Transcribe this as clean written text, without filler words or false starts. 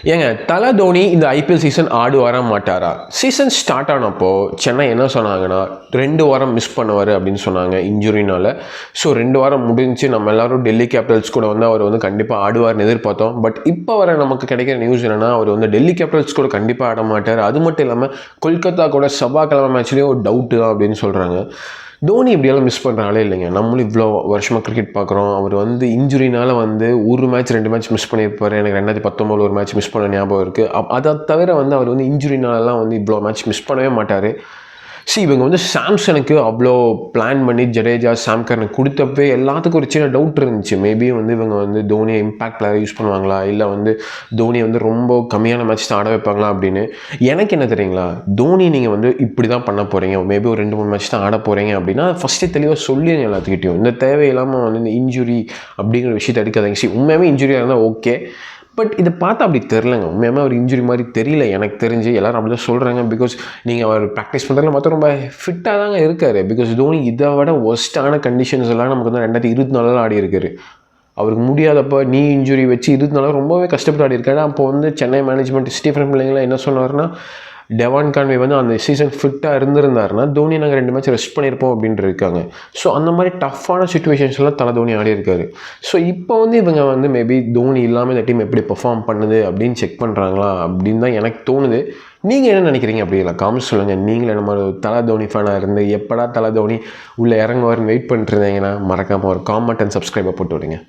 ஏங்க தல தோனி இந்த ஐபிஎல் சீசன் ஆடுவாரா மாட்டாரா? சீசன் ஸ்டார்ட் ஆனப்போ சென்னை என்ன சொன்னாங்கன்னா 2 வாரம் மிஸ் பண்ணுவார் அப்படின்னு சொன்னாங்க இன்ஜுரினால. ஸோ 2 வாரம் முடிஞ்சு நம்ம எல்லாரும் டெல்லி கேபிட்டல்ஸ் கூட வந்து அவர் வந்து கண்டிப்பாக ஆடுவார்னு எதிர்பார்த்தோம். பட் இப்போ வர நமக்கு கிடைக்கிற நியூஸ் என்னன்னா அவர் வந்து டெல்லி கேபிட்டல்ஸ் கூட கண்டிப்பாக ஆட மாட்டார். அது மட்டும் இல்லாமல் கொல்கத்தா கூட செவ்வாய்க்கிழமை மேட்ச்லேயும் ஒரு டவுட்டு தான் அப்படின்னு சொல்கிறாங்க. தோனி இப்படியெல்லாம் மிஸ் பண்ணுறாங்களே இல்லைங்க. நம்மளும் இவ்வளோ வருஷமாக கிரிக்கெட் பார்க்குறோம். அவர் வந்து இன்ஜுரினால் வந்து ஒரு மேட்ச் 2 மேட்ச் மிஸ் பண்ணியிருப்பார். எனக்கு 2019 ஒரு மேட்ச் மிஸ் பண்ண ஞாபகம் இருக்குது. அதை தவிர வந்து அவர் வந்து இன்ஜுரினாலலாம் வந்து இவ்வளோ மேட்ச் மிஸ் பண்ணவே மாட்டார். இவங்க வந்து சாம்சனுக்கு அவ்வளோ பிளான் பண்ணி ஜடேஜா சாம்கரனுக்கு கொடுத்தப்பே எல்லாத்துக்கும் ஒரு சின்ன டவுட் இருந்துச்சு. மேபி வந்து இவங்க வந்து தோனியை இம்பாக்டில் யூஸ் பண்ணுவாங்களா, இல்லை வந்து தோனியை வந்து ரொம்ப கம்மியான மேட்ச் தான் ஆட வைப்பாங்களா அப்படின்னு. எனக்கு என்ன தெரியுங்களா, தோனி நீங்கள் வந்து இப்படி தான் பண்ண போகிறீங்க, மேபி ஒரு 2-3 மேட்ச் தான் ஆட போகிறீங்க அப்படின்னா ஃபஸ்ட்டு தெளிவாக சொல்லிடுங்க எல்லாத்துக்கிட்டையும். இந்த தேவையில்லாமல் வந்து இந்த இன்ஜுரி அப்படிங்கிற விஷயத்தை எடுக்காதீங்க. உண்மையாகவே இன்ஜுரியாக இருந்தால் ஓகே, பட் இதை பார்த்தா அப்படி தெரிலங்க. உண்மையாக ஒரு இன்ஜுரி மாதிரி தெரியல எனக்கு தெரிஞ்சு. எல்லோரும் அப்படி தான் சொல்கிறாங்க. பிகாஸ் நீங்கள் அவர் ப்ராக்டிஸ் பண்ணுறதுல பார்த்தா ரொம்ப ஃபிட்டாக தாங்க இருக்கார். பிகாஸ் தோனி இதை விட ஒஸ்ட்டான கண்டிஷன்ஸ் எல்லாம் நமக்கு வந்து 2024 ஆடி இருக்காரு. அவருக்கு முடியாதப்போ நீ இன்ஜுரி வச்சு 24 ரொம்பவே கஷ்டப்பட்டு ஆடி இருக்காரு. அப்போ வந்து சென்னை மேனேஜ்மெண்ட் ஸ்டீஃபன் பிள்ளைங்களாம் என்ன சொன்னார்னா, டெவான் கான்வே வந்து அந்த சீசன் ஃபிட்டாக இருந்திருந்தாருன்னா தோனி நாங்கள் 2 மேட்ச் ரெஸ்ட் பண்ணியிருப்போம் அப்படின்ட்டு இருக்காங்க. ஸோ அந்த மாதிரி டஃப்பான சுச்சுவேஷன்ஸ்லாம் தலை தோனி ஆடி இருக்காரு. ஸோ இப்போ வந்து இவங்க வந்து மேபி தோனி இல்லாமல் இந்த டீம் எப்படி பெர்ஃபார்ம் பண்ணுது அப்படின்னு செக் பண்ணுறாங்களா அப்படின்னு தான் எனக்கு தோணுது. நீங்கள் என்ன நினைக்கிறீங்க அப்படிங்களா? காமெண்ட்ஸ் சொல்லுங்கள். நீங்களே நம்ம தலை தோனி ஃபேனாக இருந்து எப்படா தலை தோனி உள்ளே இறங்குவார்னு வெயிட் பண்ணிட்டு இருந்தீங்கன்னா மறக்காமல் ஒரு காமெண்ட் அண்ட் சப்ஸ்கிரைபை போட்டு விடுங்க.